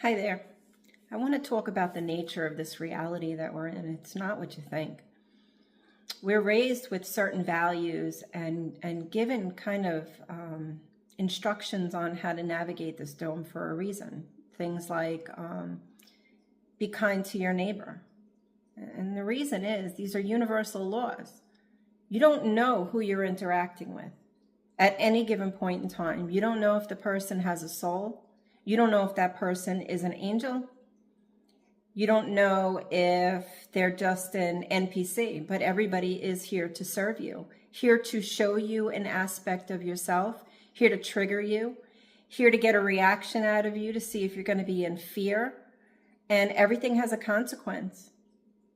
Hi there. I want to talk about the nature of this reality that we're in. It's not what you think. We're raised with certain values and given kind of instructions on how to navigate this dome for a reason. Things like be kind to your neighbor. And the reason is these are universal laws. You don't know who you're interacting with at any given point in time. You don't know if the person has a soul. You don't know if that person is an angel. You don't know if they're just an NPC, but everybody is here to serve you, here to show you an aspect of yourself, here to trigger you, here to get a reaction out of you to see if you're going to be in fear. And everything has a consequence.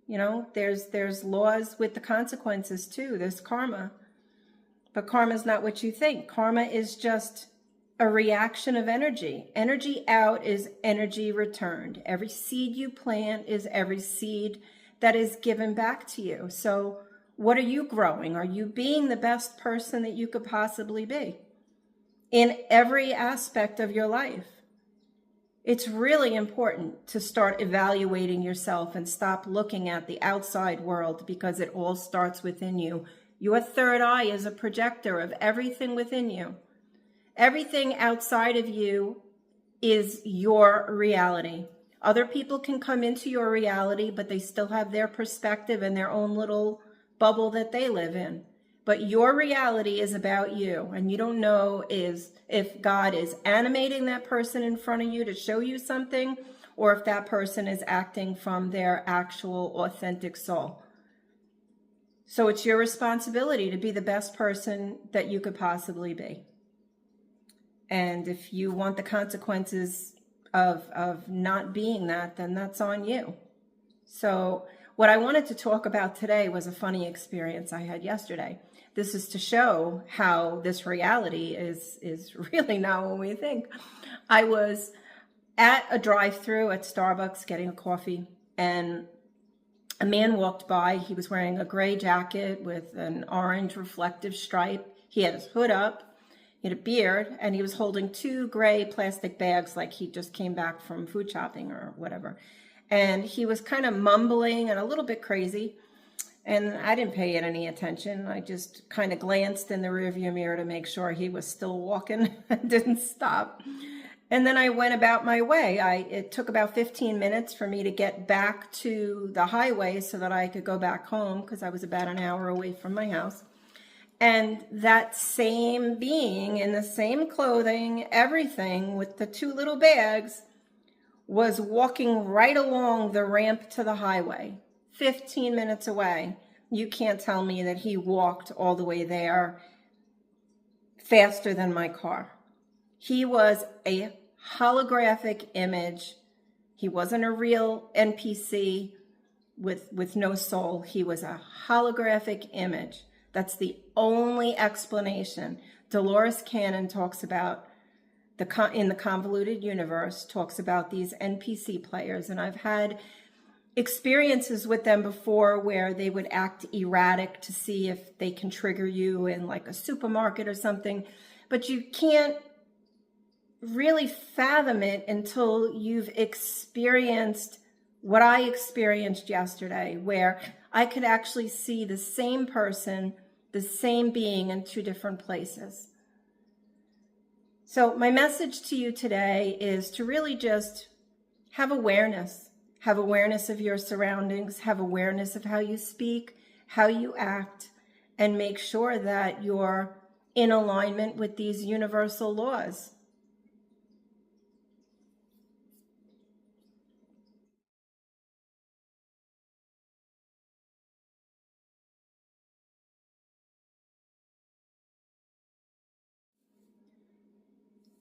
You know, there's laws with the consequences too. There's karma. But karma is not what you think. Karma is just a reaction of energy. Energy out is energy returned. Every seed you plant is every seed that is given back to you. So what are you growing? Are you being the best person that you could possibly be in every aspect of your life? It's really important to start evaluating yourself and stop looking at the outside world, because it all starts within you. Your third eye is a projector of everything within you. Everything outside of you is your reality. Other people can come into your reality, but they still have their perspective and their own little bubble that they live in. But your reality is about you, and you don't know if God is animating that person in front of you to show you something, or if that person is acting from their actual authentic soul. So it's your responsibility to be the best person that you could possibly be. And if you want the consequences of not being that, then that's on you. So what I wanted to talk about today was a funny experience I had yesterday. This is to show how this reality is really not what we think. I was at a drive-through at Starbucks getting a coffee, and a man walked by. He was wearing a gray jacket with an orange reflective stripe. He had his hood up. He had a beard, and he was holding two gray plastic bags like he just came back from food shopping or whatever. And he was kind of mumbling and a little bit crazy. And I didn't pay it any attention. I just kind of glanced in the rearview mirror to make sure he was still walking and didn't stop. And then I went about my way. It took about 15 minutes for me to get back to the highway so that I could go back home, because I was about an hour away from my house. And that same being in the same clothing, everything, with the two little bags, was walking right along the ramp to the highway, 15 minutes away. You can't tell me that he walked all the way there faster than my car. He was a holographic image. He wasn't a real NPC with no soul. He was a holographic image. That's the only explanation. Dolores Cannon talks about in the convoluted universe, talks about these NPC players. And I've had experiences with them before where they would act erratic to see if they can trigger you in like a supermarket or something. But you can't really fathom it until you've experienced what I experienced yesterday, where I could actually see the same person, the same being in two different places. So my message to you today is to really just have awareness of your surroundings, have awareness of how you speak, how you act, and make sure that you're in alignment with these universal laws.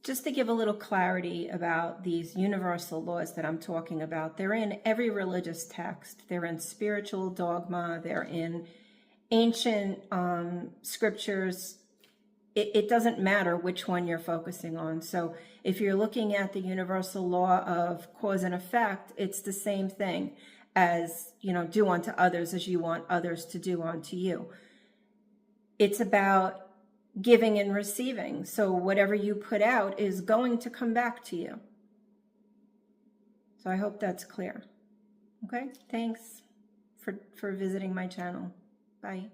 Just to give a little clarity about these universal laws that I'm talking about, they're in every religious text. They're in spiritual dogma. They're in ancient scriptures. It doesn't matter which one you're focusing on. So if you're looking at the universal law of cause and effect, it's the same thing as, do unto others as you want others to do unto you. It's about giving and receiving. So whatever you put out is going to come back to you. So I hope that's clear. Okay, thanks for visiting my channel. Bye.